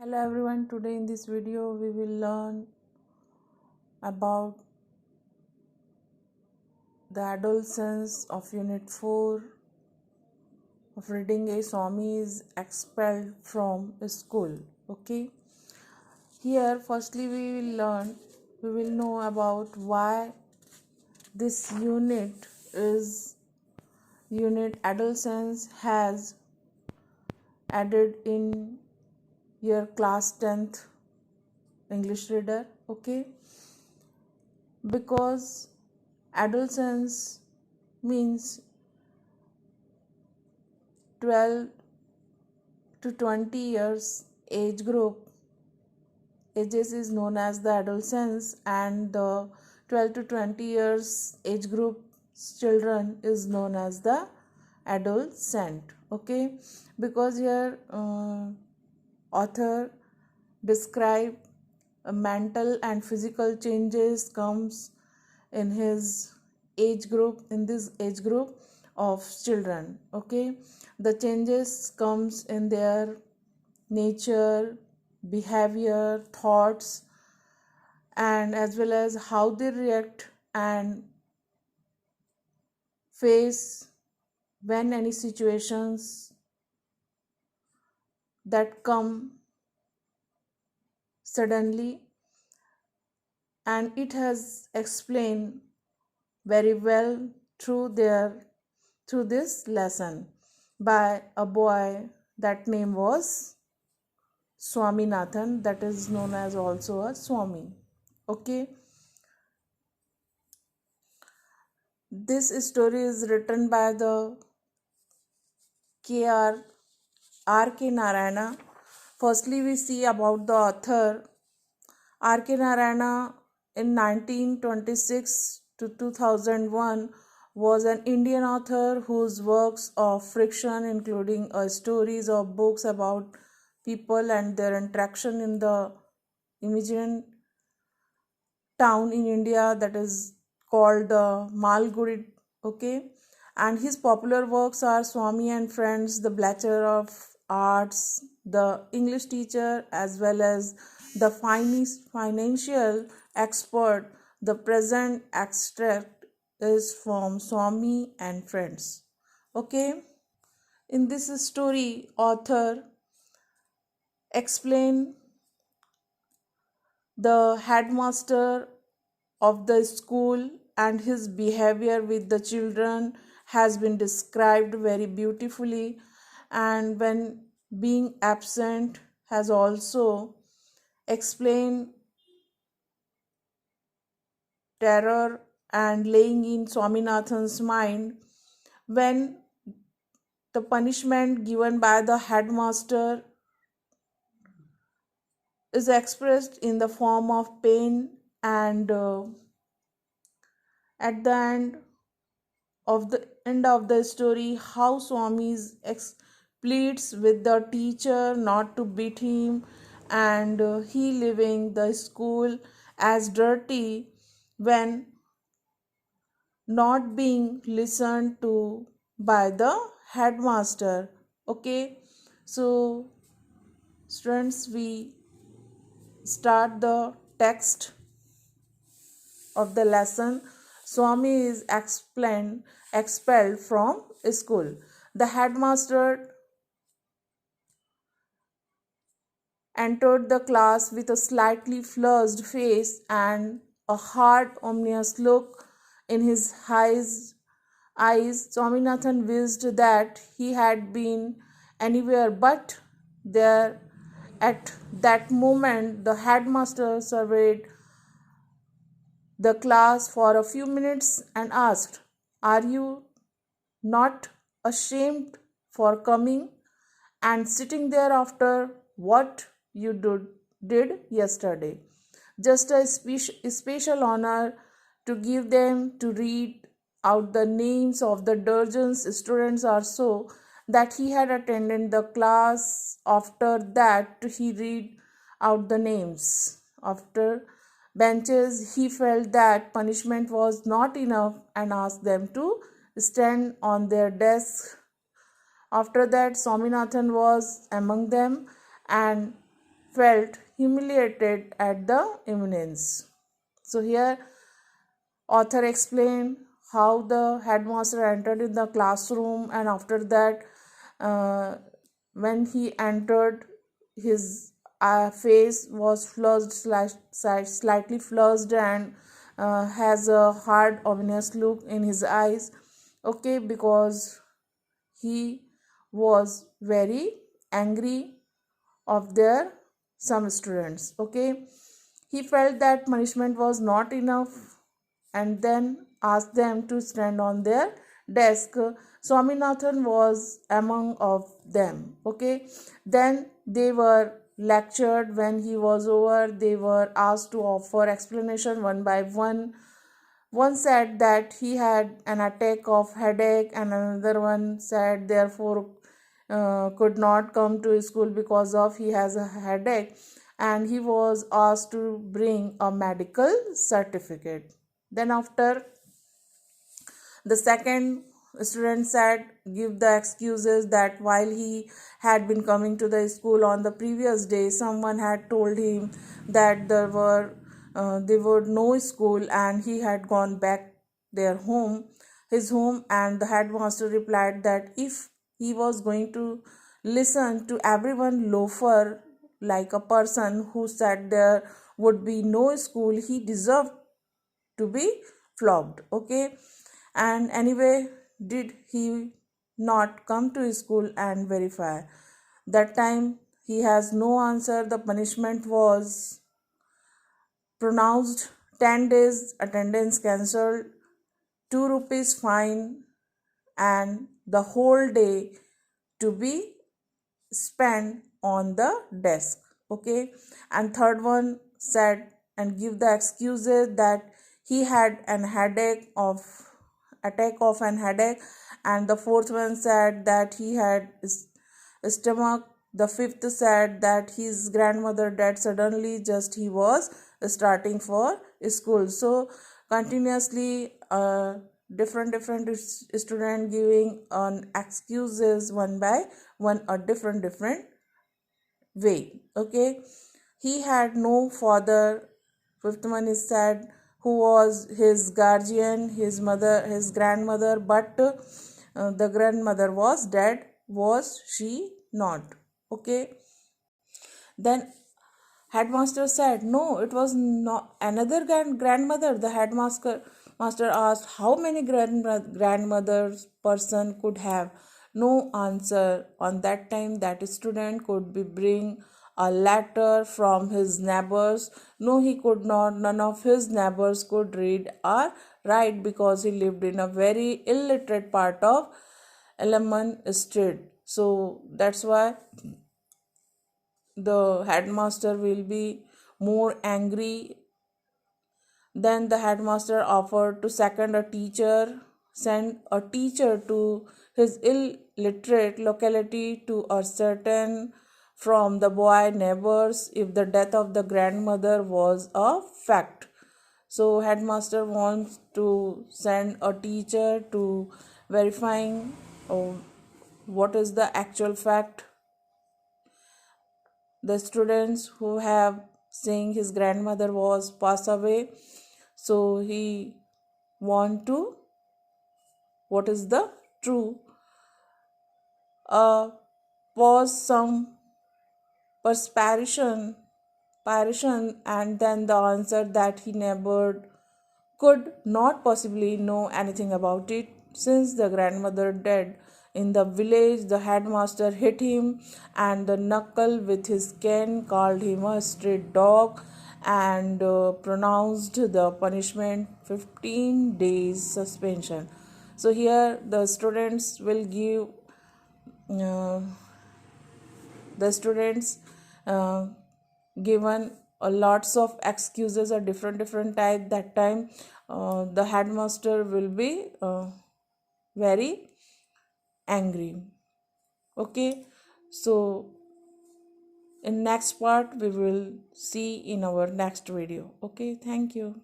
Hello everyone, today in this video we will learn about the adolescence of unit 4 of reading a Swami is expelled from school. Okay, here firstly we will know about why this unit adolescence has added in your class 10th English reader. Okay, because adolescence means 12 to 20 years age group ages is known as the adolescence, and the 12 to 20 years age group children is known as the adolescent. Okay, because here author describe mental and physical changes comes in his in this age group of children. Okay, the changes comes in their nature, behavior, thoughts, and as well as how they react and face when any situations that come suddenly, and it has explained very well through this lesson by a boy that name was Swaminathan, that is known as also a Swami. Okay, this story is written by the K.R. R.K. Narayana. Firstly, we see about the author. R.K. Narayana in 1926 to 2001 was an Indian author whose works of fiction, including stories or books about people and their interaction in the immigrant town in India that is called Malgudi. Okay, and his popular works are Swami and Friends, The Bachelor of Arts, The English Teacher, as well as The Financial Expert. The present extract is from Swami and Friends. Okay, in this story, author explain the headmaster of the school and his behavior with the children has been described very beautifully, and when being absent has also explained terror and laying in Swaminathan's mind when the punishment given by the headmaster is expressed in the form of pain, and at the end of the story, how Swami pleads with the teacher not to beat him, and he leaving the school as dirty when not being listened to by the headmaster. Okay, so students, we start the text of the lesson. Swami is expelled from school. The headmaster entered the class with a slightly flushed face and a hard, ominous look in his eyes. Swaminathan wished that he had been anywhere but there. At that moment, the headmaster surveyed the class for a few minutes and asked, "Are you not ashamed for coming and sitting there after what you did yesterday? Just a special honor to give them to read out the names of the dozens students or so that he had attended the class. After that, he read out the names. After benches, he felt that punishment was not enough and asked them to stand on their desks. After that, Swaminathan was among them and felt humiliated at the imminence. So here author explained how the headmaster entered in the classroom, and after that, uh, when he entered, his face was flushed, slightly flushed, and has a hard, ominous look in his eyes. Okay, because he was very angry of their some students. Okay, he felt that punishment was not enough and then asked them to stand on their desk. Swaminathan was among of them. Okay, then they were lectured. When he was over, they were asked to offer explanation one by one. One said that he had an attack of headache, and another one said therefore could not come to school because of he has a headache, and he was asked to bring a medical certificate. Then after, the second student said, give the excuses that while he had been coming to the school on the previous day, someone had told him that there were no school, and he had gone back his home, and the headmaster replied that if he was going to listen to everyone loafer like a person who said there would be no school, he deserved to be flogged. Okay, and anyway, did he not come to school and verify? That time he has no answer. The punishment was pronounced: 10 days attendance cancelled, 2 rupees fine, and the whole day to be spent on the desk. Okay, and third one said and give the excuses that he had an headache of attack of an headache, and the fourth one said that he had stomach. The fifth said that his grandmother died suddenly just he was starting for school. So continuously different student giving on excuses one by one, a different way. Okay, he had no father. Fifth one is said who was his guardian, his grandmother, but the grandmother was dead. Was she not? Okay, then headmaster said, no, it was not another grandmother. The headmaster asked, how many grandmothers person could have? No answer. On that time, that student could be bring a letter from his neighbors. No, he could not. None of his neighbors could read or write because he lived in a very illiterate part of Lemon Street. So that's why the headmaster will be more angry. Then the headmaster offered to send a teacher to his illiterate locality to ascertain from the boy neighbors if the death of the grandmother was a fact. So headmaster wants to send a teacher to verifying what is the actual fact. The students who have saying his grandmother was passed away, so he want to what is the true, pause some perspiration, and then the answer that he never could not possibly know anything about it since the grandmother died in the village. The headmaster hit him and the knuckle with his cane, called him a street dog, and pronounced the punishment 15 days suspension. So here the students will give uh, the students given lots of excuses or different type. That time the headmaster will be very angry. Okay, so in next part we will see in our next video. Okay, thank you.